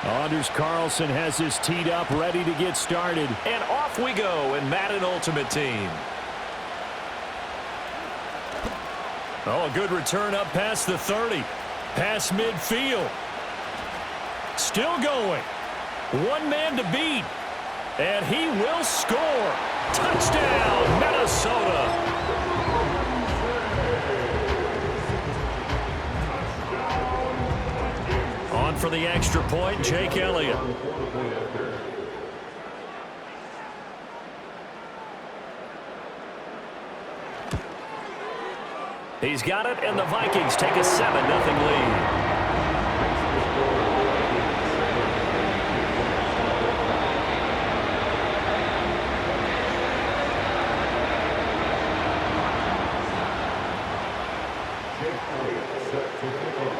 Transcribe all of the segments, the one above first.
Anders Carlson has this teed up, ready to get started. And off we go in Madden Ultimate Team. Oh, a good return up past the 30. Past midfield. Still going. One man to beat. And he will score. Touchdown, Minnesota. On for the extra point, Jake Elliott. He's got it, and the Vikings take a 7-0 lead.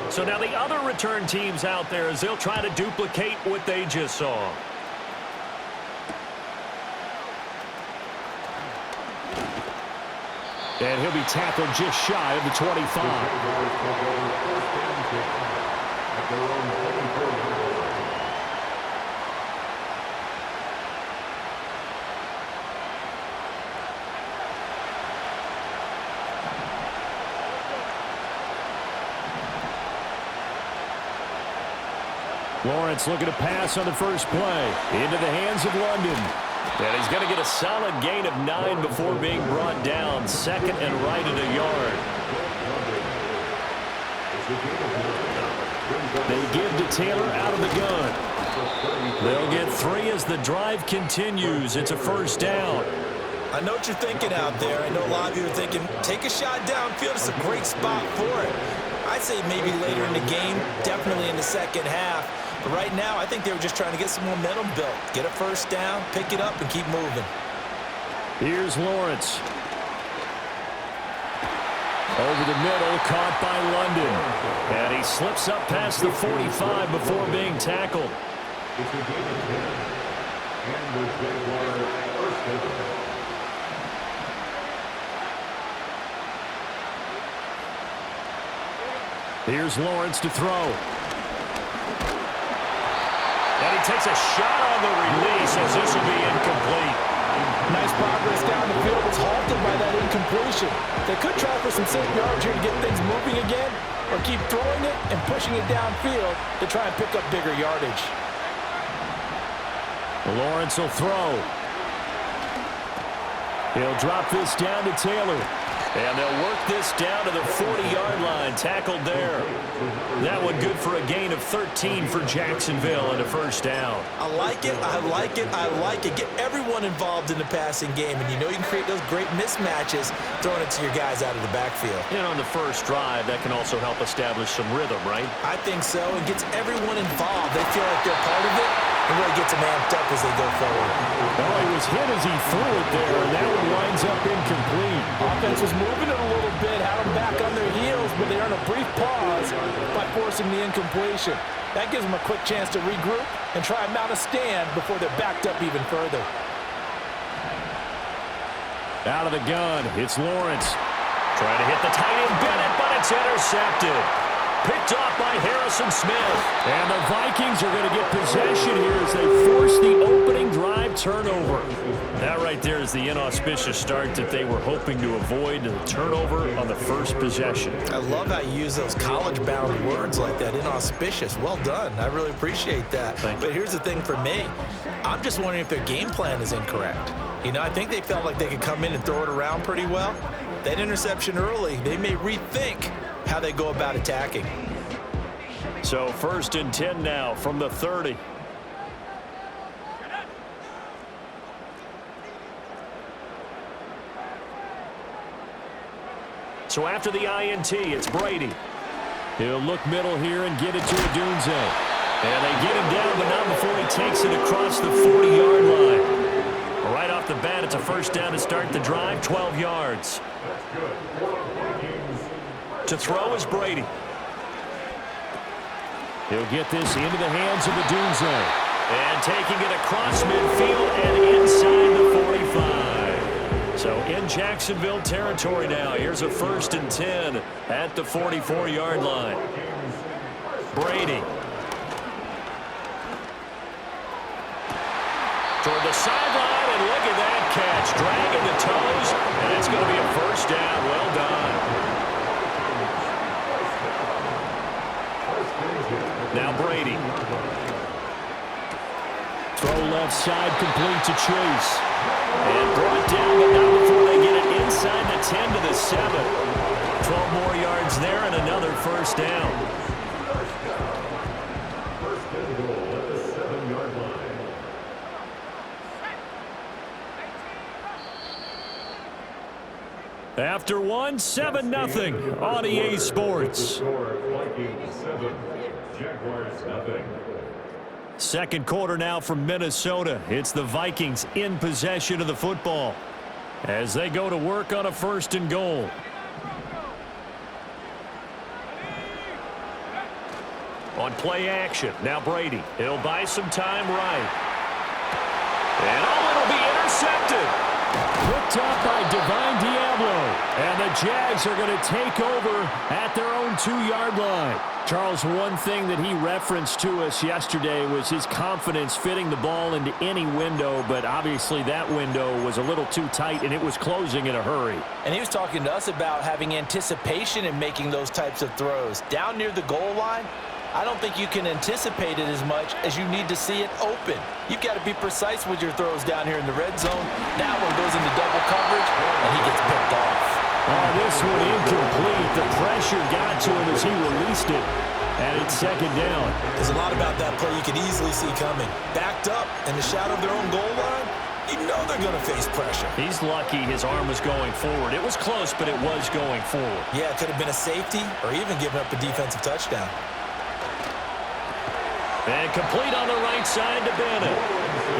So now the other return teams out there as they'll try to duplicate what they just saw. And he'll be tackled just shy of the 25. Lawrence looking to pass on the first play. Into the hands of London. And he's going to get a solid gain of 9 before being brought down. Second and right at a yard. They give to Taylor out of the gun. They'll get 3 as the drive continues. It's a first down. I know what you're thinking out there. I know a lot of you are thinking, take a shot downfield. It's a great spot for it. I'd say maybe later in the game, definitely in the second half. But right now, I think they were just trying to get some momentum built. Get a first down, pick it up, and keep moving. Here's Lawrence. Over the middle, caught by London. And he slips up past the 45 before being tackled. Here's Lawrence to throw. And he takes a shot on the release as this will be incomplete. Nice progress down the field. It's halted by that incompletion. They could try for some safe yards here to get things moving again, or keep throwing it and pushing it downfield to try and pick up bigger yardage. Lawrence will throw. He'll drop this down to Taylor. And they'll work this down to the 40-yard line. Tackled there. That one good for a gain of 13 for Jacksonville and a first down. I like it. I like it. I like it. Get everyone involved in the passing game. And you know you can create those great mismatches throwing it to your guys out of the backfield. And on the first drive, that can also help establish some rhythm, right? I think so. It gets everyone involved. They feel like they're part of it. And really gets them amped up as they go forward. Well, he was hit as he threw it there, and that one winds up incomplete. Offense was moving it a little bit, had them back on their heels, but they earned a brief pause by forcing the incompletion. That gives them a quick chance to regroup and try and mount a stand before they're backed up even further. Out of the gun, it's Lawrence. Trying to hit the tight end Bennett, but it's intercepted. Picked off by Harrison Smith. And the Vikings are going to get possession here as they force the opening drive turnover. That right there is the inauspicious start that they were hoping to avoid, the turnover on the first possession. I love how you use those college-bound words like that, inauspicious. Well done. I really appreciate that. But here's the thing for me. I'm just wondering if their game plan is incorrect. You know, I think they felt like they could come in and throw it around pretty well. That interception early, they may rethink how they go about attacking. So 1st and 10 now from the 30. So after the INT, it's Brady. He'll look middle here and get it to Odunze. And they get him down, but not before he takes it across the 40-yard line. Right off the bat, it's a first down to start the drive, 12 yards. To throw is Brady. He'll get this into the hands of Odunze. And taking it across midfield and inside the 45. So in Jacksonville territory now. Here's a 1st and 10 at the 44-yard line. Brady. Toward the sideline, and look at that catch. Dragging the toes, and it's going to be a 1st down. Well done. Now Brady. Throw left side, complete to Chase. And brought down, but not before they get it inside the 10 to the 7. 12 more yards there and another 1st down. After 7-0 on EA Sports. Second quarter now from Minnesota. It's the Vikings in possession of the football as they go to work on a 1st and goal. On play action, now Brady. He'll buy some time right. And it'll be intercepted. Picked up by Divine Diablo. And the Jags are going to take over at their own 2-yard line. Charles, one thing that he referenced to us yesterday was his confidence fitting the ball into any window, but obviously that window was a little too tight, and it was closing in a hurry. And he was talking to us about having anticipation in making those types of throws. Down near the goal line, I don't think you can anticipate it as much as you need to see it open. You've got to be precise with your throws down here in the red zone. That one goes into double coverage, and he gets picked off. Oh, this one incomplete. The pressure got to him as he released it, and it's 2nd down. There's a lot about that play you can easily see coming. Backed up in the shadow of their own goal line, you know they're going to face pressure. He's lucky his arm was going forward. It was close, but it was going forward. Yeah, it could have been a safety or even given up a defensive touchdown. And complete on the right side to Bennett.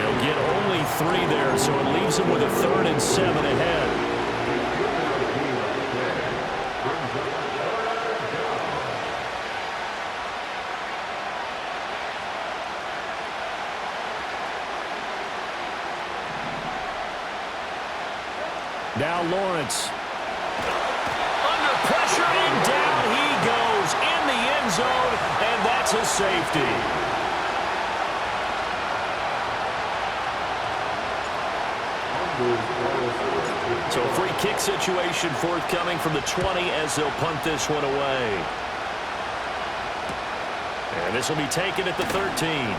He'll get only 3 there, so it leaves him with a 3rd and 7 ahead. Now Lawrence. Under pressure, and down he goes in the end zone, and that's a safety. So free kick situation forthcoming from the 20 as they'll punt this one away. And this will be taken at the 13.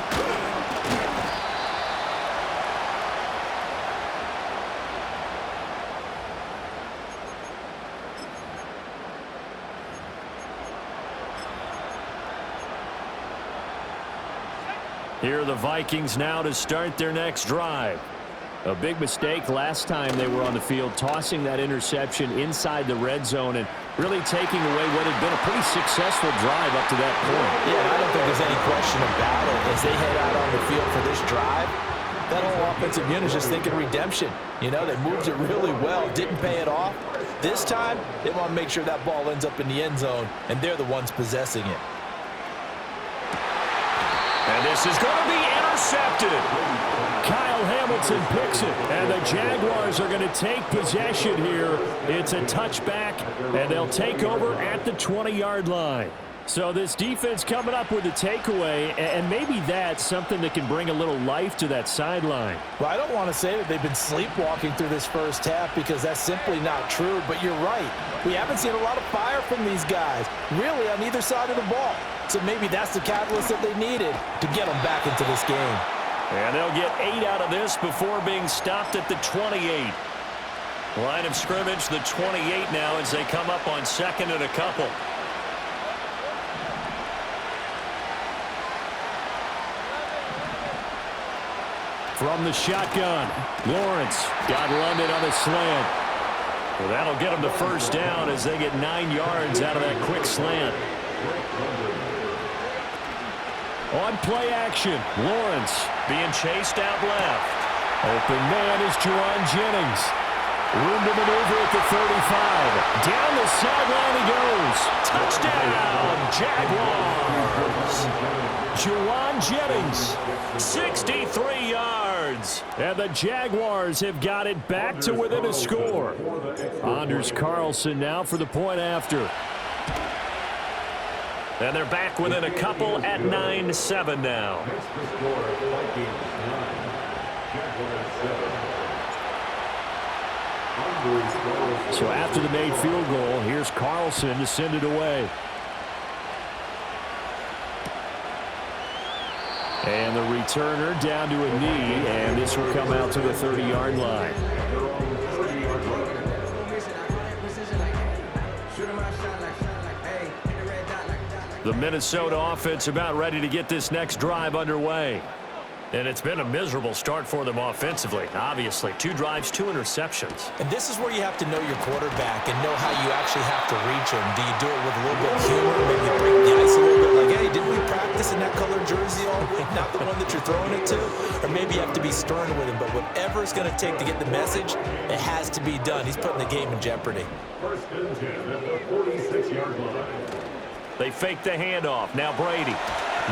Here are the Vikings now to start their next drive. A big mistake last time they were on the field, tossing that interception inside the red zone and really taking away what had been a pretty successful drive up to that point. Yeah, I don't think there's any question about it. As they head out on the field for this drive, that whole offensive unit is just thinking redemption. You know, they moved it really well, didn't pay it off. This time, they want to make sure that ball ends up in the end zone, and they're the ones possessing it. And this is going to be intercepted. Kyle Hamilton picks it, and the Jaguars are going to take possession here. It's a touchback, and they'll take over at the 20-yard line. So this defense coming up with a takeaway, and maybe that's something that can bring a little life to that sideline. Well, I don't want to say that they've been sleepwalking through this first half because that's simply not true, but you're right. We haven't seen a lot of fire from these guys, really on either side of the ball. So maybe that's the catalyst that they needed to get them back into this game. And they'll get 8 out of this before being stopped at the 28. Line of scrimmage, the 28 now as they come up on 2nd and a couple. From the shotgun, Lawrence got London on a slant. Well, that'll get them to 1st down as they get 9 yards out of that quick slant. On play action, Lawrence being chased out left. Open man is Juwan Jennings. Room to maneuver at the 35. Down the sideline he goes. Touchdown, Jaguars. Juwan Jennings. 63 yards. yards. And the Jaguars have got it back to within a score. Anders Carlson now for the point after. And they're back within a couple at 9-7 now. So after the made field goal, here's Carlson to send it away. And the returner down to a knee, and this will come out to the 30-yard line. The Minnesota offense about ready to get this next drive underway. And it's been a miserable start for them offensively, obviously. 2 drives, 2 interceptions. And this is where you have to know your quarterback and know how you actually have to reach him. Do you do it with a little bit of humor, maybe break the ice a little bit, like, hey, didn't we practice in that colored jersey all week, not the one that you're throwing it to? Or maybe you have to be stern with him, but whatever it's going to take to get the message, it has to be done. He's putting the game in jeopardy. First and 10 at the 46-yard line. They fake the handoff. Now Brady.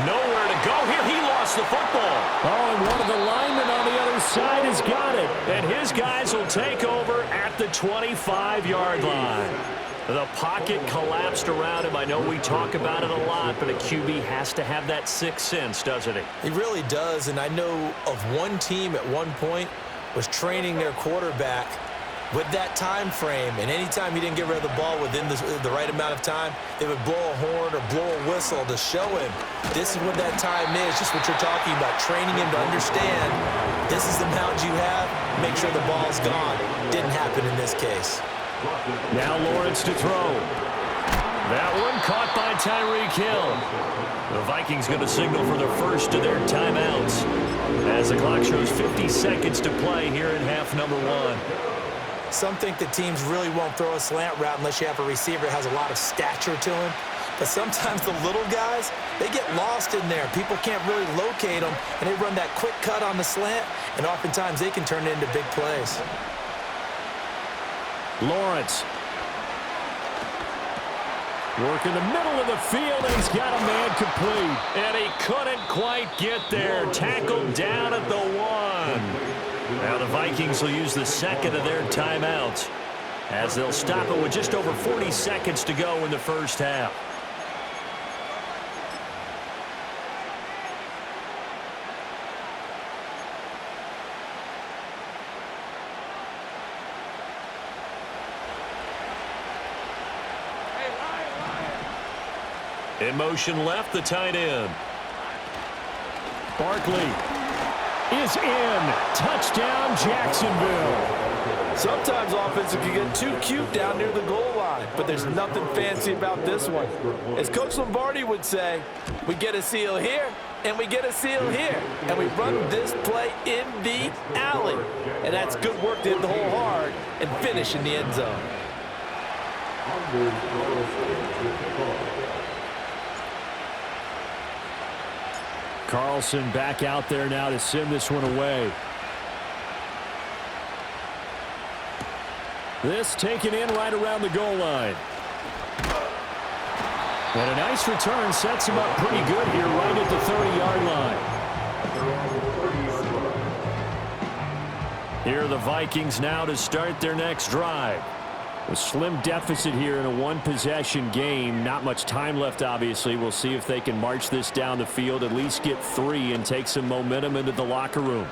Nowhere to go here. He lost the football. Oh, and one of the linemen on the other side has got it. And his guys will take over at the 25-yard line. The pocket collapsed around him. I know we talk about it a lot, but a QB has to have that sixth sense, doesn't he? He really does, and I know of one team at one point was training their quarterback with that time frame, and anytime he didn't get rid of the ball within the right amount of time, they would blow a horn or blow a whistle to show him this is what that time is, just what you're talking about, training him to understand this is the amount you have, make sure the ball's gone. Didn't happen in this case. Now Lawrence to throw. That one caught by Tyreek Hill. The Vikings going to signal for the first of their timeouts as the clock shows 50 seconds to play here in half number 1. Some think that teams really won't throw a slant route unless you have a receiver that has a lot of stature to him. But sometimes the little guys, they get lost in there. People can't really locate them, and they run that quick cut on the slant, and oftentimes they can turn it into big plays. Lawrence. Work in the middle of the field, and he's got a man complete. And he couldn't quite get there. Tackled down at the 1. Now the Vikings will use the second of their timeouts as they'll stop it with just over 40 seconds to go in the first half. In motion left, the tight end. Barkley is in. Touchdown, Jacksonville. Sometimes offenses can get too cute down near the goal line, but there's nothing fancy about this one. As Coach Lombardi would say, we get a seal here, and we get a seal here, and we run this play in the alley. And that's good work to hit the hole hard and finish in the end zone. Carlson back out there now to send this one away. This taken in right around the goal line. And a nice return sets him up pretty good here right at the 30-yard line. Here are the Vikings now to start their next drive. A slim deficit here in a one-possession game. Not much time left, obviously. We'll see if they can march this down the field, at least get 3, and take some momentum into the locker room.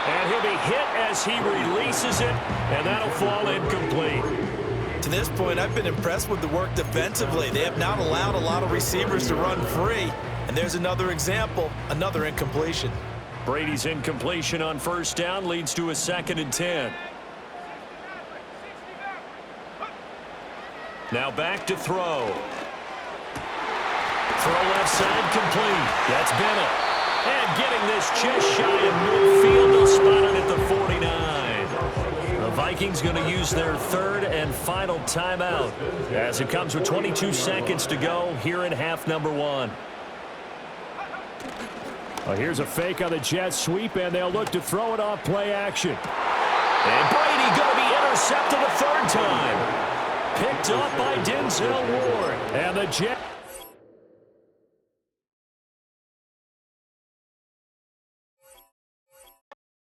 And he'll be hit as he releases it, and that'll fall incomplete. To this point, I've been impressed with the work defensively. They have not allowed a lot of receivers to run free. And there's another example, another incompletion. Brady's incompletion on first down leads to a 2nd and 10. Now back to throw. Throw left side complete. That's Bennett. And getting this just shy of midfield. They'll spot it at the 49. The Vikings going to use their 3rd and final timeout as it comes with 22 seconds to go here in half number 1. Well, here's a fake on the jet sweep, and they'll look to throw it off play action. And Brady going to be intercepted a 3rd time. Picked up by Denzel Ward. And the Jets